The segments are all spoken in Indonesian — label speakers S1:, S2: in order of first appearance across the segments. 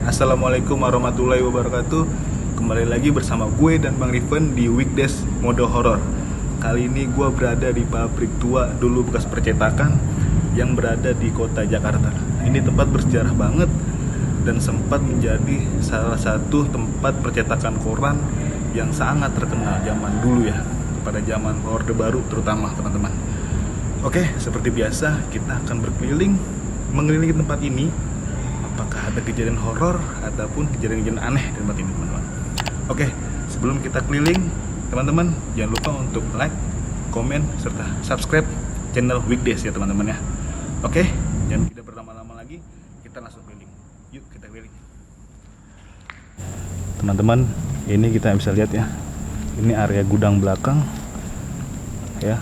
S1: Assalamualaikum warahmatullahi wabarakatuh. Kembali lagi bersama gue dan Bang Riven di Weekdays Mode Horor. Kali ini gue berada di pabrik tua dulu bekas percetakan yang berada di kota Jakarta. Ini tempat bersejarah banget dan sempat menjadi salah satu tempat percetakan koran yang sangat terkenal zaman dulu ya, pada zaman Orde Baru terutama teman-teman. Oke, seperti biasa kita akan berkeliling mengelilingi tempat ini. Apakah ada kejadian horor ataupun kejadian-kejadian aneh di tempat ini, teman-teman? Oke, sebelum kita keliling, teman-teman jangan lupa untuk like, komen, serta subscribe channel Weekdays ya teman-teman ya. Oke, jangan tidak berlama-lama lagi, kita langsung keliling. Yuk kita keliling. Teman-teman, ini kita bisa lihat ya. Ini area gudang belakang, ya.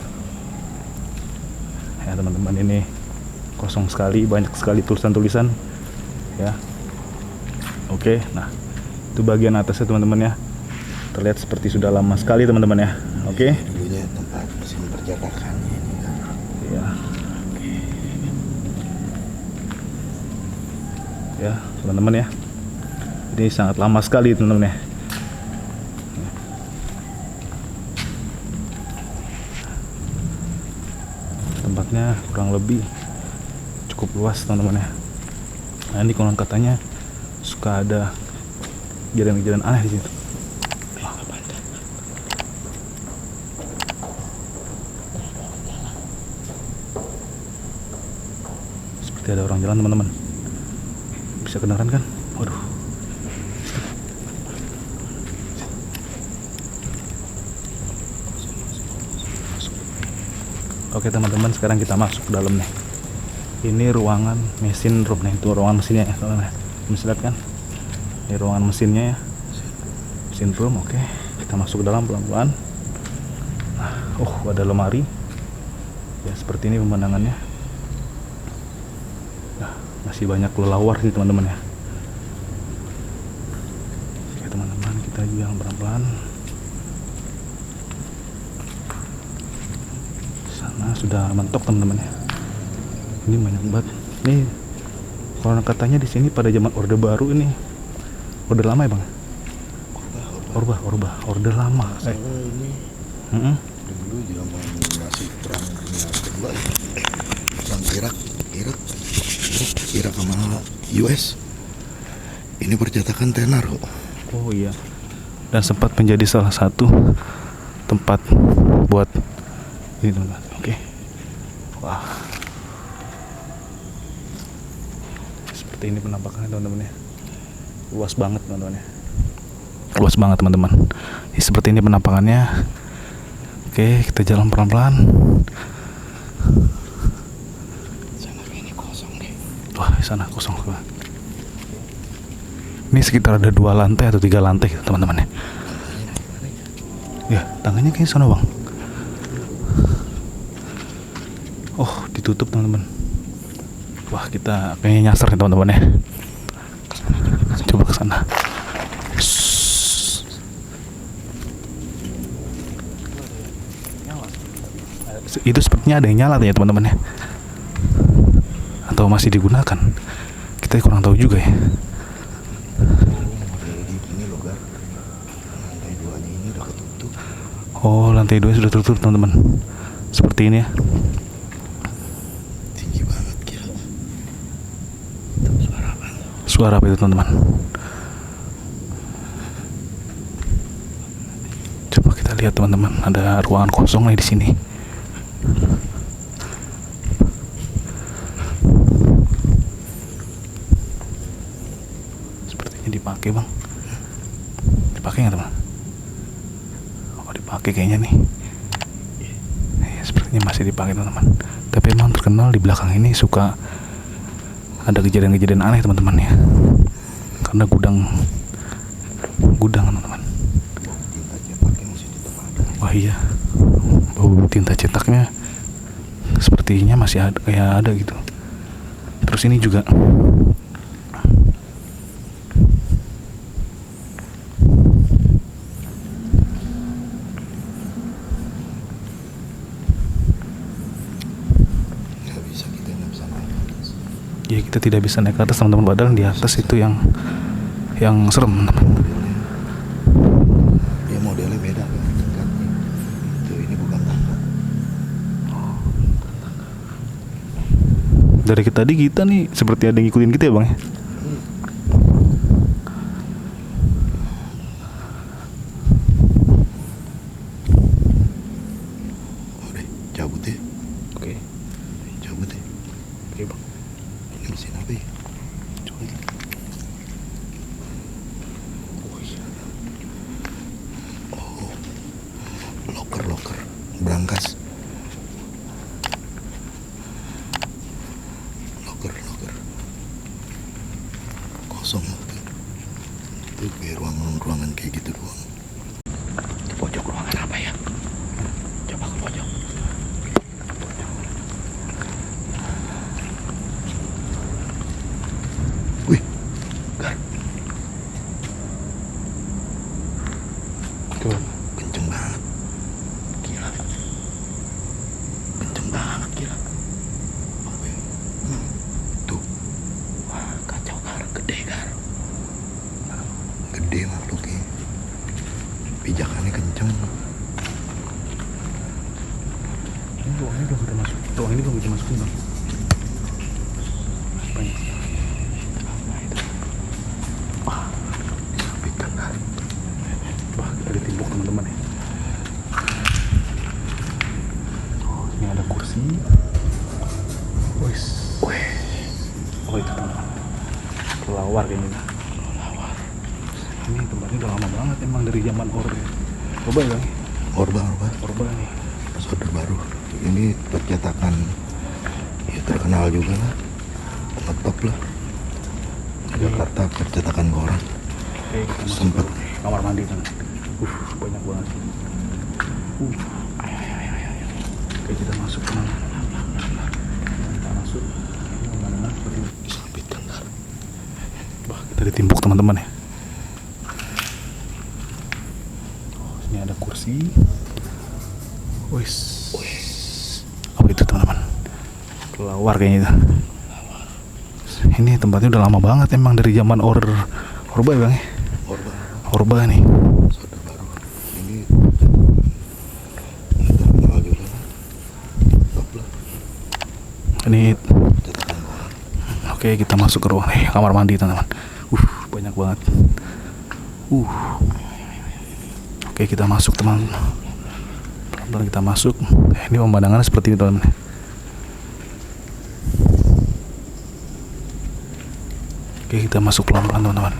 S1: Ya teman-teman, ini kosong sekali, banyak sekali tulisan-tulisan. Ya, oke, nah itu bagian atasnya teman-teman ya, terlihat seperti sudah lama sekali teman-teman ya. Oke,
S2: dulunya tempat mesin percetakan ini kan.
S1: Ya, ya teman-teman ya, ini sangat lama sekali teman-teman ya. Tempatnya kurang lebih cukup luas teman-teman ya. Nah ini konon katanya suka ada kejadian-kejadian aneh di situ. Seperti ada orang jalan teman-teman. Bisa kedengaran kan? Waduh. Oke teman-teman, sekarang kita masuk ke dalam nih. Ini ruangan mesin room nih, itu ruangan mesinnya ya teman-teman. Bisa lihat kan? Ini ruangan mesinnya ya. Mesin room, oke. Kita masuk ke dalam pelan-pelan. Nah, ada lemari. Ya seperti ini pemandangannya. Nah, masih banyak kelelawar sih teman-teman ya. Oke teman-teman, kita jalan pelan-pelan. Sana sudah mentok teman-teman ya. Ini banyak banget. Nih, kalau katanya di sini pada zaman Orde Baru ini, Orde lama ya bang? Orde lama.
S2: Ini dulu zaman masih perang dunia kedua ya. Perang Irak sama US. Ini percetakan tenar kok.
S1: Oh iya. Dan sempat menjadi salah satu tempat buat ini teman-teman. Oke. Wah. Seperti ini penampakannya teman-teman ya. Luas banget teman-teman ya. Luas banget teman-teman. Seperti ini penampakannya. Oke, kita jalan pelan-pelan.
S2: Sana ini kosong deh.
S1: Wah, sana kosong. Ini sekitar ada 2 lantai atau 3 lantai teman-teman ya. Ya, tangannya kayaknya sana bang. Oh, ditutup teman-teman. Wah, kita kayaknya nyasar nih teman-teman ya. Coba ke sana. Itu sepertinya ada yang nyala ya teman-teman ya. Atau masih digunakan? Kita kurang tahu juga ya.
S2: Ini logar. Lantai 2-nya ini udah ketutup.
S1: Oh, lantai 2 sudah tertutup teman-teman. Seperti ini ya.
S2: Tinggi banget gila. Suara apa?
S1: Suara apa itu teman-teman? Coba kita lihat teman-teman, ada ruangan kosong nih di sini. Sepertinya dipakai bang. Dipakai nggak teman? Oh dipakai kayaknya nih. Sepertinya masih dipakai teman-teman. Tapi emang terkenal di belakang ini suka ada kejadian-kejadian aneh teman-teman ya. Karena gudang teman-teman.
S2: Tinta cetaknya masih tetap ada.
S1: Wah iya, bau tinta cetaknya sepertinya masih ada, kayak ada gitu. Terus ini juga kita tidak bisa naik ke atas teman-teman, padahal di atas itu yang serem teman-teman.
S2: Ya modelnya beda kan tingkatnya. Tuh ini bukan tangga.
S1: Dari tadi kita nih seperti ada yang ngikutin kita ya bang ya.
S2: Udah cabut ya.
S1: Oke.
S2: Cabut ya.
S1: Oke bang.
S2: Ini mesin apa ya? Coba lihat. Oh, loker berangkas. Loker kosong tuh kayak ruangan kayak gitu doang. Di pojok ruangan apa ya? Coba ke pojok. Wih, Gar.
S1: Coba.
S2: Kenceng banget. Gila. Kenceng banget gila. Oke. Tuh. Wah, kacau Gar, gede Gar. Gede makhluknya. Pijakannya kenceng.
S1: Ini ruang ini belum kita masuk. Ruang ini belum kita masukin bang. Banyak.
S2: Wah, disampaikan Gar.
S1: Wah, kita ditimbuk teman-teman ya. Oh, ini ada kursi. Wis. Oh itu teman-teman. Kelawar kayaknya. Ini tempatnya udah lama banget emang, dari zaman Orba ya bang.
S2: Orba
S1: nih.
S2: Order baru. Ini percetakan ya terkenal juga lah. Ngetop lah. Jakarta percetakan koran.
S1: Oke, kita masuk
S2: Sempet.
S1: ke kamar mandi kan. Banyak banget. Ayo. Oke, kita masuk teman. Kita masuk. Mana seperti ini.
S2: Disambitkan Gar.
S1: Wah, kita ditimbuk teman-teman ya. Ini ada kursi. Wis. Apa itu teman-teman? Kelawar kayaknya itu. Ini tempatnya udah lama banget emang, dari zaman Orba ya bang ya. Orba nih.
S2: Order baru. Ini terkenal juga lah. Ngetop lah.
S1: Ini.
S2: Percetakan koran.
S1: Oke, kita masuk ke ruang kamar mandi teman-teman. Banyak banget. Oke, kita masuk teman. Pelan-pelan kita masuk. Ini pemandangannya seperti ini teman-teman. Oke, kita masuk pelan-pelan teman-teman.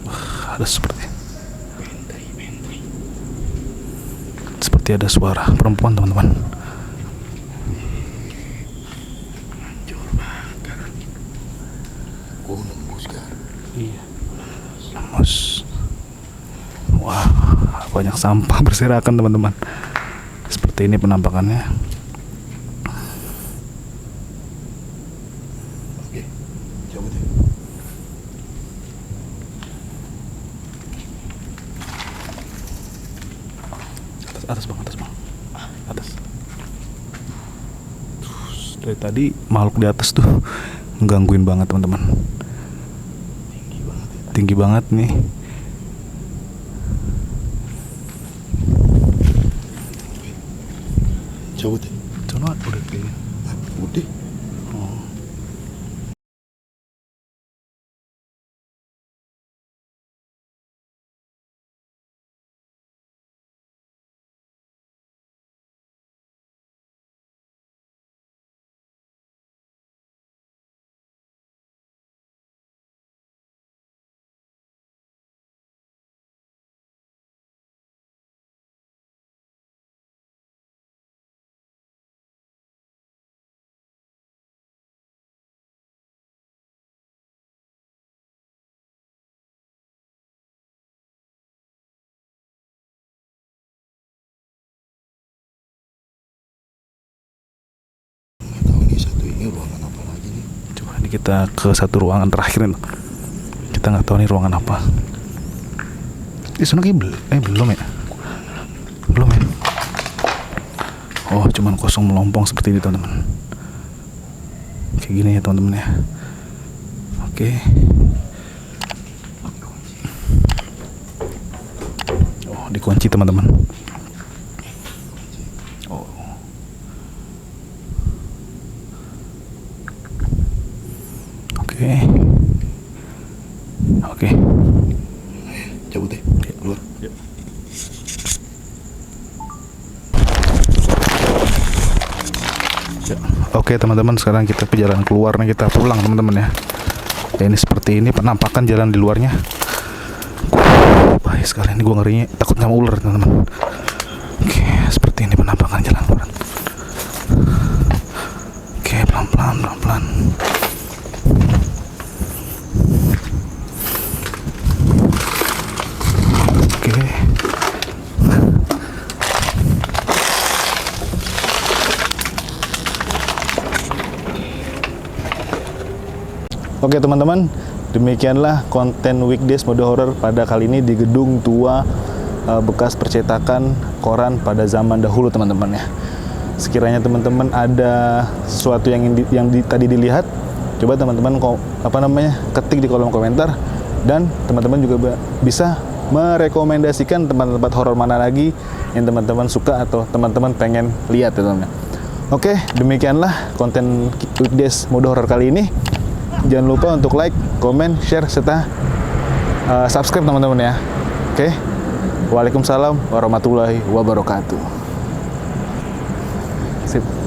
S1: Wah, ada seperti ada suara perempuan teman-teman.
S2: Hancur banget Gar. Nembus Gar.
S1: Iya. Nembus. Wah, banyak sampah berserakan teman-teman. Seperti ini penampakannya.
S2: Oke, coba deh.
S1: Atas bang. Atas. Dari tadi makhluk di atas tuh menggangguin banget teman-teman. Tinggi banget nih.
S2: Coba deh.
S1: Coba udah kayaknya.
S2: Udah.
S1: Oh.
S2: Ini ruangan apa lagi nih?
S1: Coba ini kita ke satu ruangan terakhir nih. Kita nggak tahu nih ruangan apa. Di sana kayak belum ya? Belum ya? Oh, cuman kosong melompong seperti ini teman-teman. kayak gini ya teman-teman ya. Oke. Oh, dikunci teman-teman. Oh. Oke. Oke.
S2: Cabut deh, keluar.
S1: Ya. Oke teman-teman, sekarang kita ke jalan keluar nih, kita pulang teman-teman ya. Ya ini seperti ini penampakan jalan di luarnya. Bahaya sekali ini, gue ngerinya takut sama ular teman-teman. Oke, seperti ini penampakan jalan luar. Oke, pelan-pelan. Oke. Oke teman-teman, demikianlah konten Weekdays Mode Horor pada kali ini di gedung tua bekas percetakan koran pada zaman dahulu teman-teman ya. Sekiranya teman-teman ada sesuatu yang tadi dilihat, coba teman-teman ketik di kolom komentar, dan teman-teman juga bisa merekomendasikan tempat-tempat horor mana lagi yang teman-teman suka atau teman-teman pengen lihat ya teman-teman. Oke, demikianlah konten Weekdays Mode Horor kali ini. Jangan lupa untuk like, komen, share, serta subscribe teman-teman ya. Oke. Waalaikumsalam warahmatullahi wabarakatuh. Sip.